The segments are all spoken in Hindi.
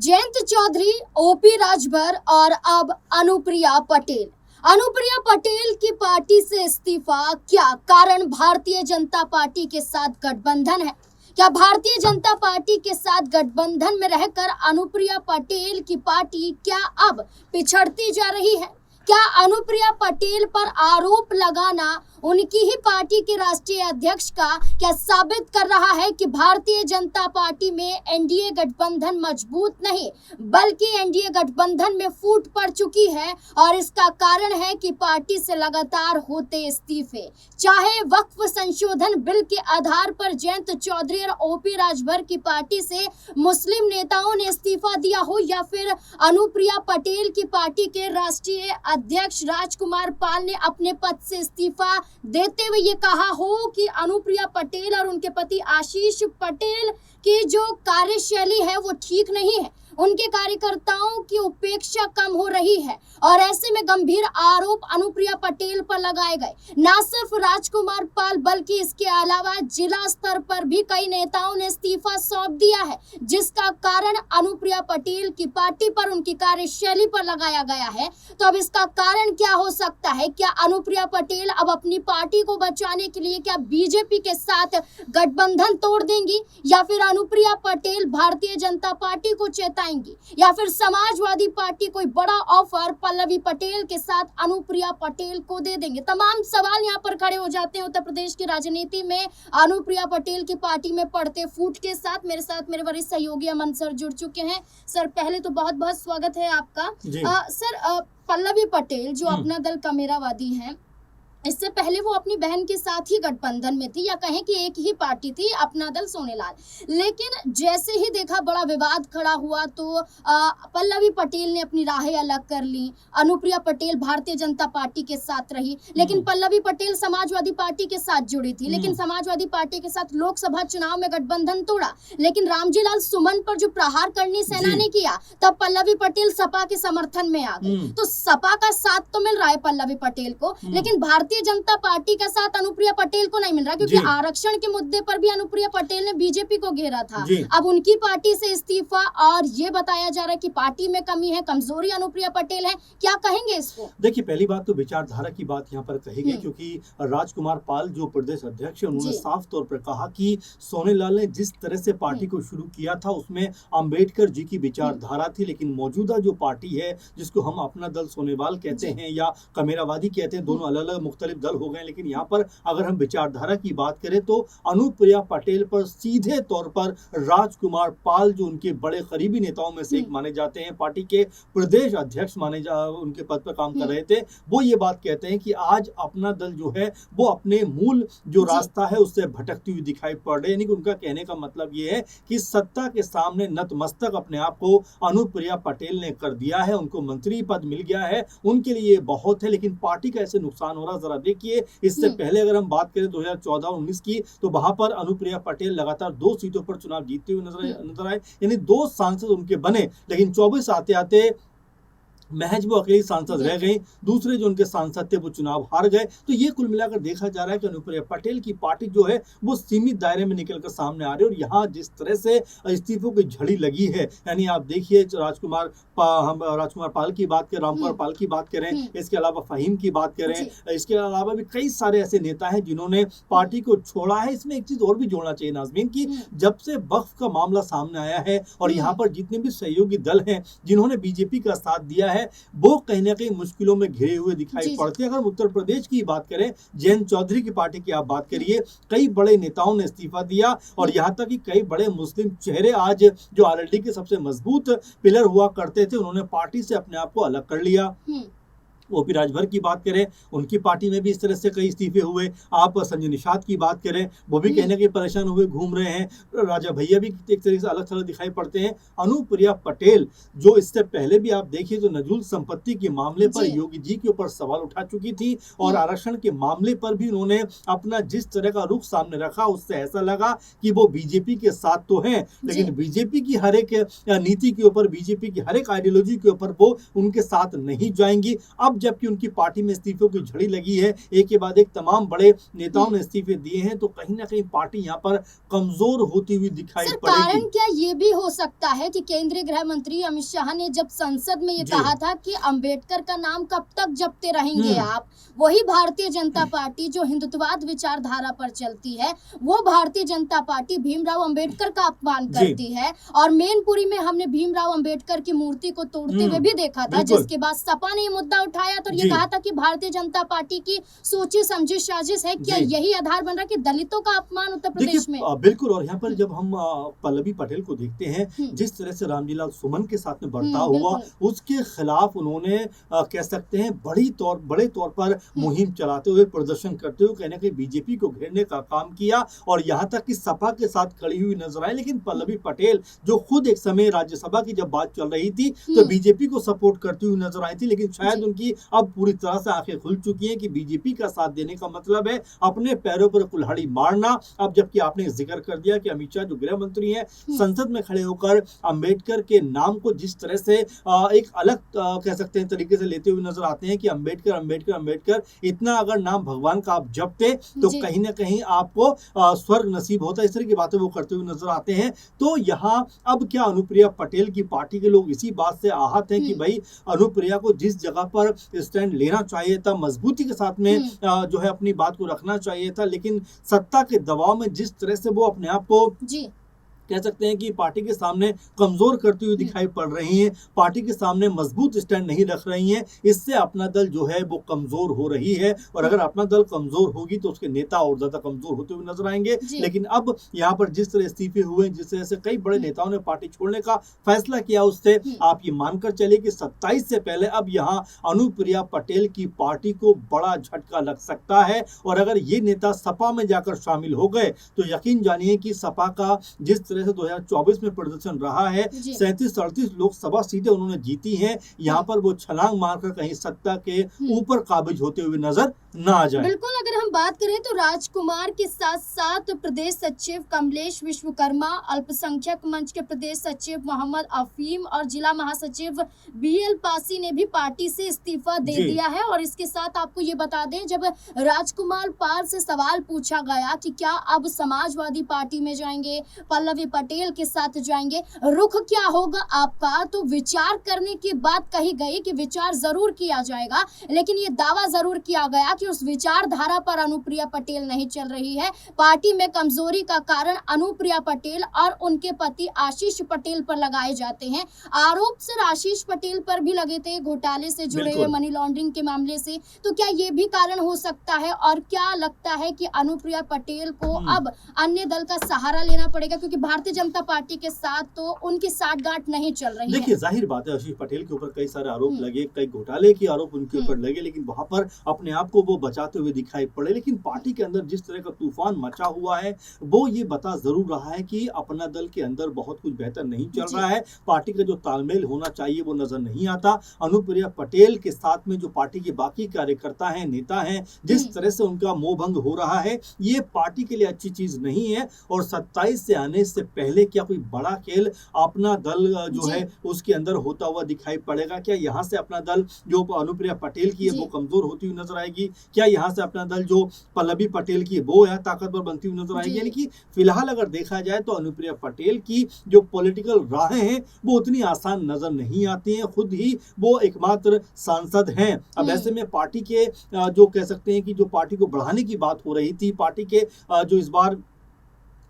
जयंत चौधरी, ओपी राजभर और अब अनुप्रिया पटेल। अनुप्रिया पटेल की पार्टी से इस्तीफा, क्या कारण भारतीय जनता पार्टी के साथ गठबंधन है? क्या भारतीय जनता पार्टी के साथ गठबंधन में रहकर अनुप्रिया पटेल की पार्टी क्या अब पिछड़ती जा रही है? क्या अनुप्रिया पटेल पर आरोप लगाना उनकी ही पार्टी के राष्ट्रीय अध्यक्ष का क्या साबित कर रहा है कि भारतीय जनता पार्टी में एनडीए गठबंधन मजबूत नहीं बल्कि एनडीए गठबंधन में फूट पड़ चुकी है? और इसका कारण है कि पार्टी से लगातार होते इस्तीफे, चाहे वक्फ संशोधन बिल के आधार पर जयंत चौधरी और ओपी राजभर की पार्टी से मुस्लिम नेताओं ने इस्तीफा दिया हो, या फिर अनुप्रिया पटेल की पार्टी के राष्ट्रीय अध्यक्ष राजकुमार पाल ने अपने पद से इस्तीफा देते हुए ये कहा हो कि अनुप्रिया पटेल और उनके पति आशीष पटेल की जो कार्यशैली है वो ठीक नहीं है, उनके कार्यकर्ताओं की उपेक्षा कम हो रही है। और ऐसे में गंभीर आरोप अनुप्रिया पटेल पर लगाए गए। न सिर्फ राजकुमार पाल बल्कि इसके अलावा जिला स्तर पर भी कई नेताओं ने इस्तीफा सौंप दिया है, जिसका कारण अनुप्रिया पटेल की पार्टी पर उनकी कार्यशैली पर लगाया गया है। तो अब इसका कारण क्या हो सकता है? क्या अनुप्रिया पटेल अब अपनी पार्टी को बचाने के लिए क्या बीजेपी के साथ गठबंधन तोड़ देंगी, या फिर अनुप्रिया पटेल भारतीय जनता पार्टी को चेताएंगी, या फिर समाजवादी पार्टी कोई बड़ा ऑफर पल्लवी पटेल के साथ अनुप्रिया पटेल को दे देंगे? तमाम सवाल यहाँ पर खड़े हो जाते हैं। उत्तर प्रदेश की राजनीति में अनुप्रिया पटेल की पार्टी में पड़ते फूट के साथ मेरे वरिष्ठ सहयोगी अमन सर जुड़ चुके हैं। सर, पहले तो बहुत बहुत स्वागत है आपका। सर, पल्लवी पटेल जो अपना दल कमेरावादी हैं, इससे पहले वो अपनी बहन के साथ ही गठबंधन में थी, या कहें कि एक ही पार्टी थी, अपना दल सोनेलाल। लेकिन जैसे ही देखा बड़ा विवाद खड़ा हुआ तो पल्लवी पटेल ने अपनी राहें अलग कर ली। अनुप्रिया पटेल भारतीय जनता पार्टी के साथ रही, लेकिन पल्लवी पटेल समाजवादी पार्टी के साथ जुड़ी थी, लेकिन समाजवादी पार्टी के साथ लोकसभा चुनाव में गठबंधन तोड़ा। लेकिन रामजी लाल सुमन पर जो प्रहार करनी सेना ने किया, तब पल्लवी पटेल सपा के समर्थन में आ गई। तो सपा का साथ तो मिल रहा है पल्लवी पटेल को, लेकिन भारतीय जनता पार्टी का साथ अनुप्रिया पटेल को नहीं मिल रहा, क्योंकि आरक्षण के मुद्दे पर भी अनुप्रिया पटेल ने बीजेपी को घेरा था। अब उनकी पार्टी से इस्तीफा, और ये बताया जा रहा है कि पार्टी में कमी है, कमजोरी अनुप्रिया पटेल है। क्या कहेंगे इसको? देखिए, पहली बात तो विचारधारा की बात यहाँ पर कही गई, क्योंकि राजकुमार पाल जो प्रदेश अध्यक्ष है, उन्होंने साफ तौर पर कहा कि सोनेलाल ने जिस तरह से पार्टी को शुरू किया था उसमें अंबेडकर जी की विचारधारा थी, लेकिन मौजूदा जो पार्टी है जिसको हम अपना दल सोनेवाल कहते हैं या कमेरावादी कहते हैं, दोनों अलग अलग मुख्तलिफ दल हो गए। लेकिन यहाँ पर अगर हम विचारधारा की बात करें तो अनुप्रिया पटेल पर सीधे तौर पर राजकुमार पाल, जो उनके बड़े करीबी नेताओं में से एक माने जाते हैं, पार्टी के प्रदेश अध्यक्ष उनके पद पर काम कर रहे थे, वो ये बात कहते हैं कि आज अपना दल जो है वो अपने मूल जो रास्ता है उससे भटकती हुई दिखाई पड़ रही है। यानी कि उनका कहने का मतलब ये है कि सत्ता के सामने नतमस्तक अपने आप को अनुप्रिया पटेल ने कर दिया है, उनको मंत्री पद मिल गया है, उनके लिए बहुत है, लेकिन पार्टी का ऐसे नुकसान हो रहा। जरा देखिए, इससे पहले अगर हम बात करें 2014-19 की, तो वहां पर अनुप्रिया पटेल लगातार 2 सीटों पर चुनाव जीतते हुए नजर आए, यानी 2 सांसद उनके बने, लेकिन 24 आते आते महज वो अकेली सांसद रह गई, दूसरे जो उनके सांसद थे वो चुनाव हार गए। तो ये कुल मिलाकर देखा जा रहा है कि अनुप्रिया पटेल की पार्टी जो है वो सीमित दायरे में निकलकर सामने आ रही है। और यहाँ जिस तरह से इस्तीफों की झड़ी लगी है, यानी आप देखिए हम राजकुमार पाल की बात करें, रामकुमार पाल की बात करें, इसके अलावा फहीम की बात करें, इसके अलावा भी कई सारे ऐसे नेता हैं जिन्होंने पार्टी को छोड़ा है। इसमें एक चीज और भी जोड़ना चाहिए नाज़मीन, की जब से वक्फ का मामला सामने आया है और यहाँ पर जितने भी सहयोगी दल हैं जिन्होंने बीजेपी का साथ दिया है, वो कहीं ना कहीं मुश्किलों में घिरे हुए दिखाई पड़ते हैं। अगर उत्तर प्रदेश की बात करें, जयंत चौधरी की पार्टी की आप बात करिए, कई बड़े नेताओं ने इस्तीफा दिया, और यहाँ तक कि कई बड़े मुस्लिम चेहरे आज जो आरएलडी के सबसे मजबूत पिलर हुआ करते थे, उन्होंने पार्टी से अपने आप को अलग कर लिया। ओपी राजभर की बात करें, उनकी पार्टी में भी इस तरह से कई इस्तीफे हुए। आप संजय निषाद की बात करें, वो भी कहने के परेशान हुए घूम रहे हैं। राजा भैया भी एक तरीके से अलग थलग दिखाई पड़ते हैं। अनुप्रिया पटेल जो इससे पहले भी आप देखिए तो नजूल संपत्ति के मामले पर योगी जी के ऊपर सवाल उठा चुकी थी, और आरक्षण के मामले पर भी उन्होंने अपना जिस तरह का रुख सामने रखा, उससे ऐसा लगा कि वो बीजेपी के साथ तो हैं, लेकिन बीजेपी की हर एक नीति के ऊपर, बीजेपी की हर एक आइडियोलॉजी के ऊपर वो उनके साथ नहीं जाएंगी। अब जबकि उनकी पार्टी में इस्तीफों की झड़ी लगी है, एक के बाद एक तमाम बड़े नेताओं ने इस्तीफे दिए हैं, तो कहीं ना कहीं पार्टी यहाँ पर कमजोर होती हुई दिखाई सर, पड़ेगी। कारण क्या ये भी हो सकता है कि केंद्रीय गृह मंत्री अमित शाह ने जब संसद में ये जी। कहा था कि अंबेडकर का नाम कब तक जपते रहेंगे आप, वही भारतीय जनता पार्टी जो हिंदुत्ववाद विचारधारा पर चलती है, वो भारतीय जनता पार्टी भीमराव अंबेडकर का अपमान करती है। और मैनपुरी में हमने भीमराव अंबेडकर की मूर्ति को तोड़ते हुए भी देखा था, बिल्कुल। जिसके बाद सपा ने ये मुद्दा उठाया तो ये जी। कहा था कि भारतीय जनता पार्टी की सोची समझी साजिश है। क्या जी। यही आधार बन रहा है कि दलितों का अपमान उत्तर प्रदेश में? बिल्कुल। और यहाँ पर जब हम पल्लवी पटेल को देखते हैं, जिस तरह से रामजीलाल सुमन के साथ में बर्ताव हुआ, उसके खिलाफ उन्होंने कह सकते हैं बड़े तौर पर मुहिम चलाते हुए, प्रदर्शन करते हुए कहीं ना कहीं बीजेपी को घेरने का काम किया और यहाँ तक कि सपा के साथ खड़ी हुई नजर आई। लेकिन पल्लवी पटेल जो खुद एक समय राज्यसभा की जब बात चल रही थी तो बीजेपी को सपोर्ट करती हुई नजर आई थी, लेकिन शायद उनकी अब पूरी तरह से आंखें खुल चुकी हैं कि बीजेपी का साथ देने का मतलब है अपने पैरों पर कुल्हाड़ी मारना। अब जबकि आपने जिक्र कर दिया कि अमित शाह जो गृह मंत्री हैं, संसद में खड़े होकर अंबेडकर के नाम को जिस तरह से एक अलग कह सकते हैं तरीके से लेते हुए नजर आते हैं कि अंबेडकर अंबेडकर अंबेडकर, इतना अगर नाम भगवान का आप जपते तो कहीं ना कहीं आपको स्वर्ग नसीब होता, इस तरह की बातें वो करते हुए नजर आते हैं। तो यहाँ अब क्या अनुप्रिया पटेल की पार्टी के लोग इसी बात से आहत हैं कि भाई अनुप्रिया को जिस जगह पर स्टैंड लेना चाहिए था, मजबूती के साथ में जो है अपनी बात को रखना चाहिए था, लेकिन सत्ता के दबाव में जिस तरह से वो अपने आप को कह सकते हैं कि पार्टी के सामने कमजोर करती हुई दिखाई पड़ रही हैं, पार्टी के सामने मजबूत स्टैंड नहीं रख रही हैं, इससे अपना दल जो है वो कमजोर हो रही है। और अगर अपना दल कमजोर होगी तो उसके नेता और ज्यादा कमजोर होते हुए नजर आएंगे। लेकिन अब यहाँ पर जिस तरह इस्तीफे हुए, जिस तरह से कई बड़े नेताओं ने पार्टी छोड़ने का फैसला किया, उससे आप ये मानकर चले कि 27 से पहले अब यहाँ अनुप्रिया पटेल की पार्टी को बड़ा झटका लग सकता है। और अगर ये नेता सपा में जाकर शामिल हो गए तो यकीन जानिए कि सपा का जिस तरह से 2024 में प्रदर्शन रहा है, 37-38 लोकसभा सीटें उन्होंने जीती हैं, यहाँ पर वो छलांग मारकर कहीं सत्ता के ऊपर काबिज होते हुए नजर ना आ जाए। बिल्कुल। अगर हम बात करें तो राजकुमार के साथ साथ प्रदेश सचिव कमलेश विश्वकर्मा, अल्पसंख्यक मंच के प्रदेश सचिव मोहम्मद अफीम और जिला महासचिव बीएल पासी ने भी पार्टी से इस्तीफा दे दिया है। और इसके साथ आपको ये बता दें, जब राजकुमार पाल से सवाल पूछा गया कि क्या अब समाजवादी पार्टी में जाएंगे, पल्लवी पटेल के साथ जाएंगे, रुख क्या होगा आपका, तो विचार करने की बात कही गई कि विचार जरूर किया जाएगा, लेकिन ये दावा जरूर किया गया कि उस विचारधारा पर अनुप्रिया पटेल नहीं चल रही है। पार्टी में कमजोरी का कारण अनुप्रिया पटेल और उनके पति आशीष पटेल पर लगाए जाते हैं। आरोप सिर्फ आशीष पटेल पर भी लगे थे, घोटाले से जुड़े हुए, मनी लॉन्ड्रिंग के मामले से। तो क्या ये भी कारण हो सकता है? और क्या लगता है कि अनुप्रिया पटेल को अब अन्य दल का सहारा लेना पड़ेगा, क्योंकि भारतीय जनता पार्टी के साथ तो उनकी साठगांठ नहीं चल रही है? देखिए, जाहिर बात है आशीष पटेल के ऊपर कई सारे आरोप लगे, कई घोटाले के आरोप उनके ऊपर लगे, लेकिन वहां पर अपने आप को वो बचाते हुए दिखाई पड़े। लेकिन पार्टी के अंदर जिस तरह का तूफान मचा हुआ है, वो ये बता जरूर रहा है कि अपना दल के अंदर बहुत कुछ बेहतर नहीं चल रहा है। पार्टी का जो तालमेल होना चाहिए वो नजर नहीं आता। अनुप्रिया पटेल के साथ में जो पार्टी के बाकी कार्यकर्ता हैं, नेता हैं, जिस तरह से उनका मोहभंग हो रहा है, ये पार्टी के लिए अच्छी चीज नहीं है। और 27 से आने से पहले क्या कोई बड़ा खेल अपना दल जो है उसके अंदर होता हुआ दिखाई पड़ेगा? क्या यहाँ से अपना दल जो अनुप्रिया पटेल की है वो कमजोर होती हुई नजर आएगी? क्या यहाँ से अपना दल जो पल्लवी पटेल की है वो है ताकतवर बनती हुई नजर आएगी? यानी कि फिलहाल अगर देखा जाए तो अनुप्रिया पटेल की जो पॉलिटिकल राहें हैं वो उतनी आसान नजर नहीं आती हैं। खुद ही वो एकमात्र सांसद हैं। अब ऐसे में पार्टी के जो कह सकते हैं कि जो पार्टी को बढ़ाने की बात हो रही थी, पार्टी के जो इस बार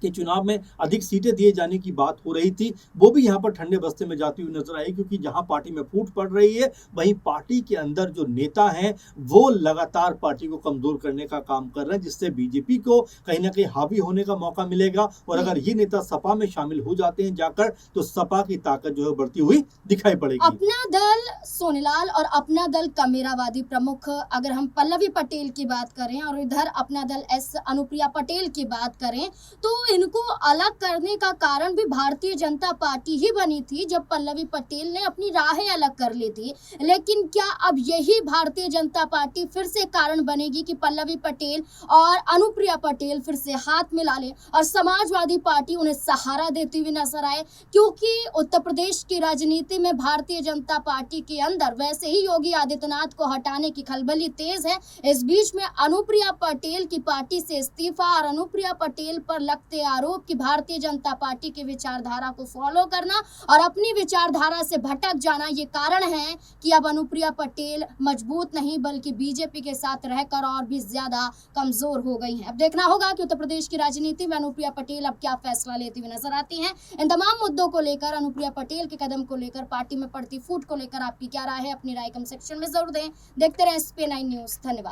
के चुनाव में अधिक सीटें दिए जाने की बात हो रही थी, वो भी यहाँ पर ठंडे बस्ते में जाती हुई नजर आई, क्योंकि जहां पार्टी में फूट पड़ रही है वहीं पार्टी के अंदर जो नेता हैं वो लगातार पार्टी को कमजोर करने का काम कर रहे हैं, जिससे बीजेपी को कहीं ना कहीं हावी होने का मौका मिलेगा। और अगर ये नेता सपा में शामिल हो जाते हैं जाकर, तो सपा की ताकत जो है बढ़ती हुई दिखाई पड़ेगी। अपना दल सोनीलाल और अपना दल कमेरावादी प्रमुख, अगर हम पल्लवी पटेल की बात करें और इधर अपना दल एस अनुप्रिया पटेल की बात करें, तो इनको अलग करने का कारण भी भारतीय जनता पार्टी ही बनी थी जब पल्लवी पटेल ने अपनी राहें अलग कर ली थी। लेकिन क्या अब यही भारतीय जनता पार्टी फिर से कारण बनेगी कि पल्लवी पटेल और अनुप्रिया पटेल फिर से हाथ मिला ले और समाजवादी पार्टी उन्हें सहारा देती हुई नजर आए? क्योंकि उत्तर प्रदेश की राजनीति में भारतीय जनता पार्टी के अंदर वैसे ही योगी आदित्यनाथ को हटाने की खलबली तेज है। इस बीच में अनुप्रिया पटेल की पार्टी से इस्तीफा और अनुप्रिया पटेल पर लगते आरोप कि भारतीय जनता पार्टी की विचारधारा को फॉलो करना और अपनी विचारधारा से भटक जाना ये कारण है कि अब अनुप्रिया पटेल मजबूत नहीं बल्कि बीजेपी के साथ रहकर और भी ज्यादा कमजोर हो गई हैं। अब देखना होगा कि उत्तर प्रदेश की राजनीति में अनुप्रिया पटेल अब क्या फैसला लेती हुई नजर आती हैं। इन तमाम मुद्दों को लेकर, अनुप्रिया पटेल के कदम को लेकर, पार्टी में पड़ती फूट को लेकर आपकी क्या राय है? अपनी राय कमेंट सेक्शन में जरूर दें। देखते रहें SP9 न्यूज। धन्यवाद।